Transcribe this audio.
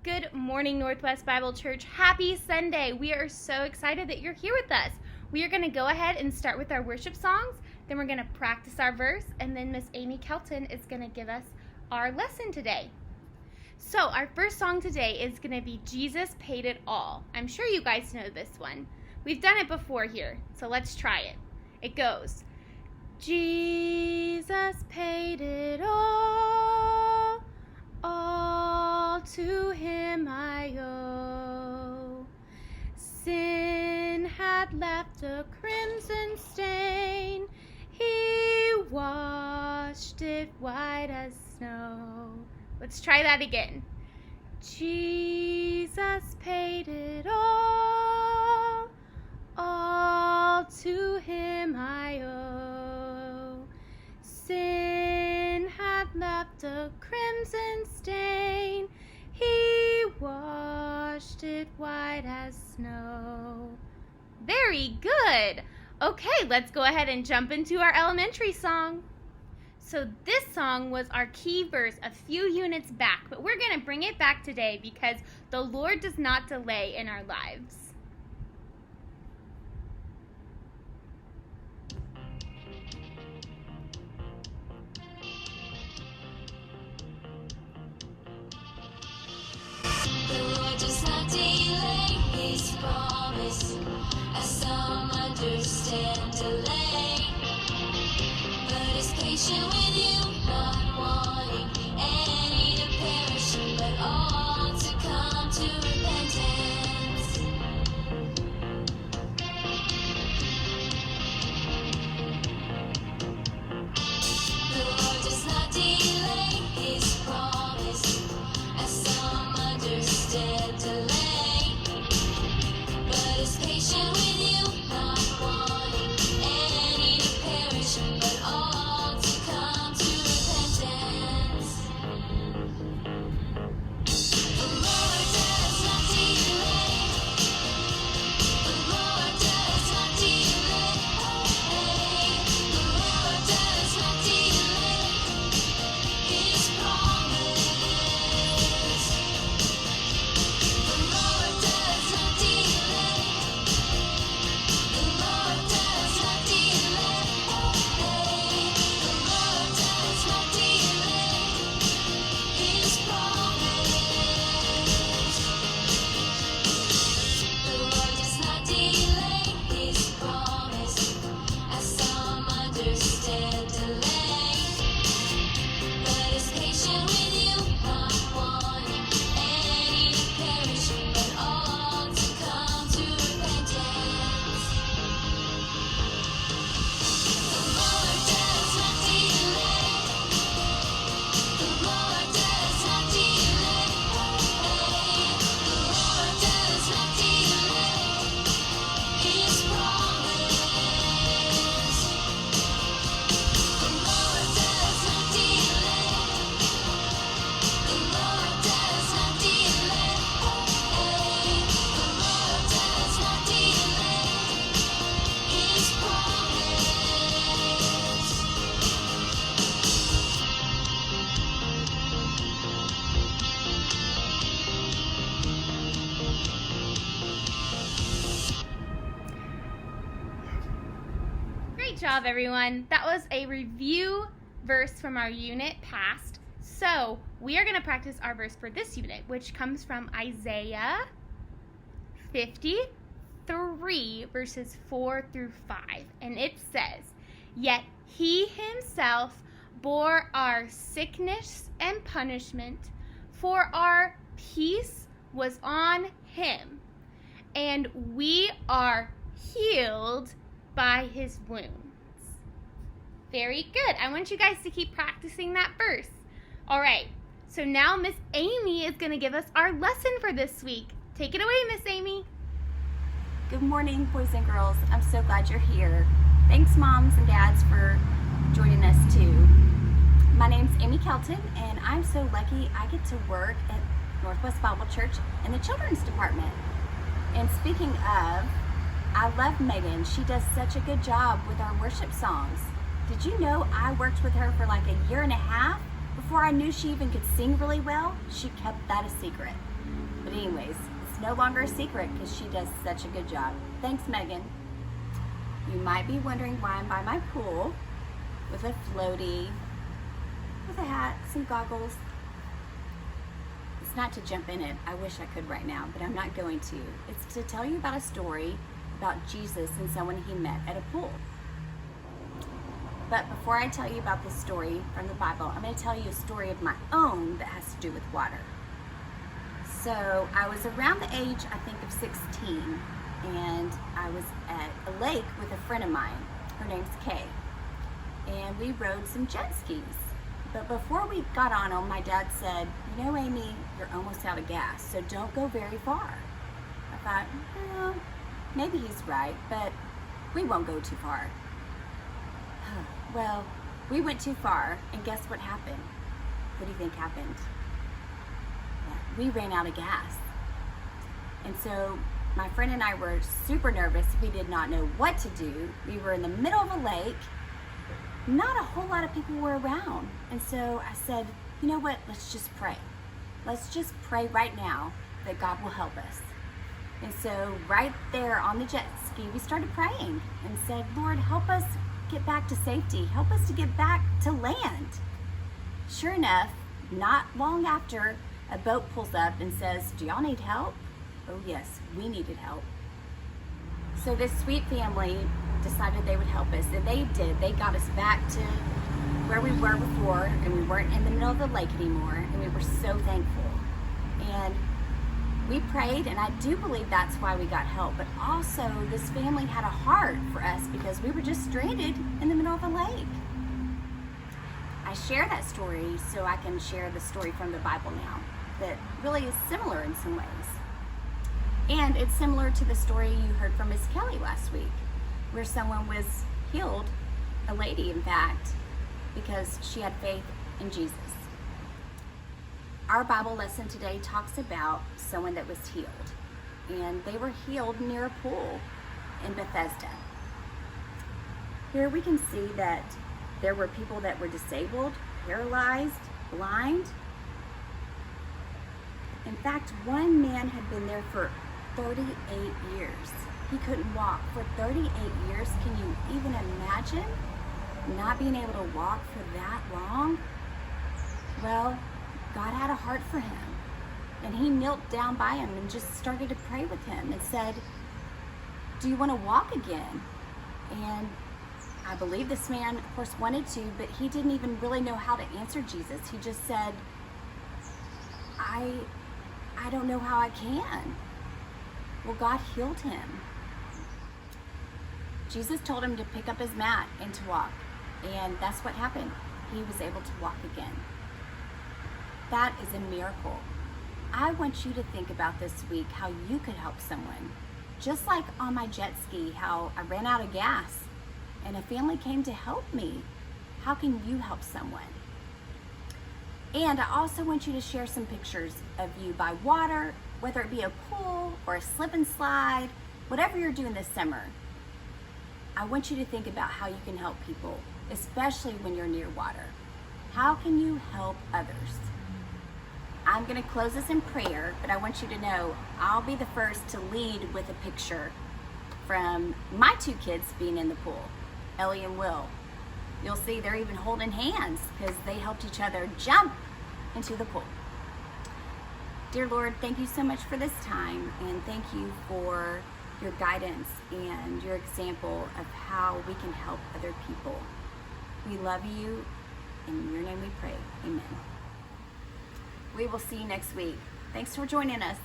Good morning, Northwest Bible Church. Happy Sunday. We are so excited that you're here with us. We are going to go ahead and start with our worship songs. Then we're going to practice our verse. And then Miss Amy Kelton is going to give us our lesson today. So our first song today is going to be Jesus Paid It All. I'm sure you guys know this one. We've done it before here, so let's try it. It goes, Jesus paid it all to him I owe. Sin had left a crimson stain, he washed it white as snow. Let's try that again. Jesus paid it all to him I owe. Sin had left a crimson stain, he washed it white as snow. Very good. Okay, let's go ahead and jump into our elementary song. So this song was our key verse a few units back, but we're going to bring it back today because the Lord does not delay in our lives. The Lord does not delay his promise, as some understand delay, but is patient with you, not wanting any to perish, but all to come to repentance. The Lord does not delay his promise, as some understand delay, but is patient with you, not wanting any to perish, but all to come to repentance. The Lord does not delay. The Lord does not delay. The Lord does not delay his promise. The Lord does not delay. The Lord does not delay. The Lord does not delay his promise. The Lord does not delay his promise, as some understand delay, but is patient with you, not wanting any to perish, but all to come to repentance. The Lord does not delay. The Lord does not delay. The Lord does not delay his promise. The Lord does not delay. The Lord does not delay. The Lord does not delay his promise. Great job, everyone. That was a review verse from our unit past. So we are going to practice our verse for this unit, which comes from Isaiah 53, verses 4 through 5. And it says, "Yet he himself bore our sickness and punishment, for our peace was on him, and we are healed by his wounds." Very good. I want you guys to keep practicing that verse. All right. So now Miss Amy is going to give us our lesson for this week. Take it away, Miss Amy. Good morning, boys and girls. I'm so glad you're here. Thanks, moms and dads, for joining us too. My name's Amy Kelton, and I'm so lucky I get to work at Northwest Bible Church in the children's department. And speaking of, I love Megan. She does such a good job with our worship songs. Did you know I worked with her for like a year and a half before I knew she even could sing really well? She kept that a secret. But anyways, it's no longer a secret because she does such a good job. Thanks, Megan. You might be wondering why I'm by my pool with a floaty, with a hat, some goggles. It's not to jump in it. I wish I could right now, but I'm not going to. It's to tell you about a story about Jesus and someone he met at a pool. But before I tell you about this story from the Bible, I'm going to tell you a story of my own that has to do with water. So I was around the age, I think, of 16, and I was at a lake with a friend of mine. Her name's Kay. And we rode some jet skis. But before we got on them, my dad said, you know, Amy, you're almost out of gas, so don't go very far. I thought, well, maybe he's right, but we won't go too far. Well, we went too far, and guess what happened? What do you think happened? Yeah, we ran out of gas. And so my friend and I were super nervous. We did not know what to do. We were in the middle of a lake. Not a whole lot of people were around. And so I said, you know what? Let's just pray. Let's just pray right now that God will help us. And so right there on the jet ski, we started praying and said, Lord, help us get back to safety. Help us to get back to land. Sure enough, not long after, a boat pulls up and says, do y'all need help? Oh yes, we needed help. So this sweet family decided they would help us, and they did. They got us back to where we were before, and we weren't in the middle of the lake anymore, and we were so thankful. And we prayed, and I do believe that's why we got help. But also, this family had a heart for us because we were just stranded in the middle of a lake. I share that story so I can share the story from the Bible now that really is similar in some ways. And it's similar to the story you heard from Miss Kelly last week, where someone was healed, a lady in fact, because she had faith in Jesus. Our Bible lesson today talks about someone that was healed, and they were healed near a pool in Bethesda. Here we can see that there were people that were disabled, paralyzed, blind. In fact, one man had been there for 38 years. He couldn't walk for 38 years. Can you even imagine not being able to walk for that long? Well, God had a heart for him, and he knelt down by him and just started to pray with him and said, do you want to walk again? And I believe this man, of course, wanted to, but he didn't even really know how to answer Jesus. He just said, I don't know how I can. Well, God healed him. Jesus told him to pick up his mat and to walk, and that's what happened. He was able to walk again. That is a miracle. I want you to think about this week how you could help someone. Just like on my jet ski, how I ran out of gas and a family came to help me. How can you help someone? And I also want you to share some pictures of you by water, whether it be a pool or a slip and slide, whatever you're doing this summer. I want you to think about how you can help people, especially when you're near water. How can you help others? I'm going to close this in prayer, but I want you to know I'll be the first to lead with a picture from my two kids being in the pool, Ellie and Will. You'll see they're even holding hands because they helped each other jump into the pool. Dear Lord, thank you so much for this time, and thank you for your guidance and your example of how we can help other people. We love you. In your name we pray. Amen. We will see you next week. Thanks for joining us.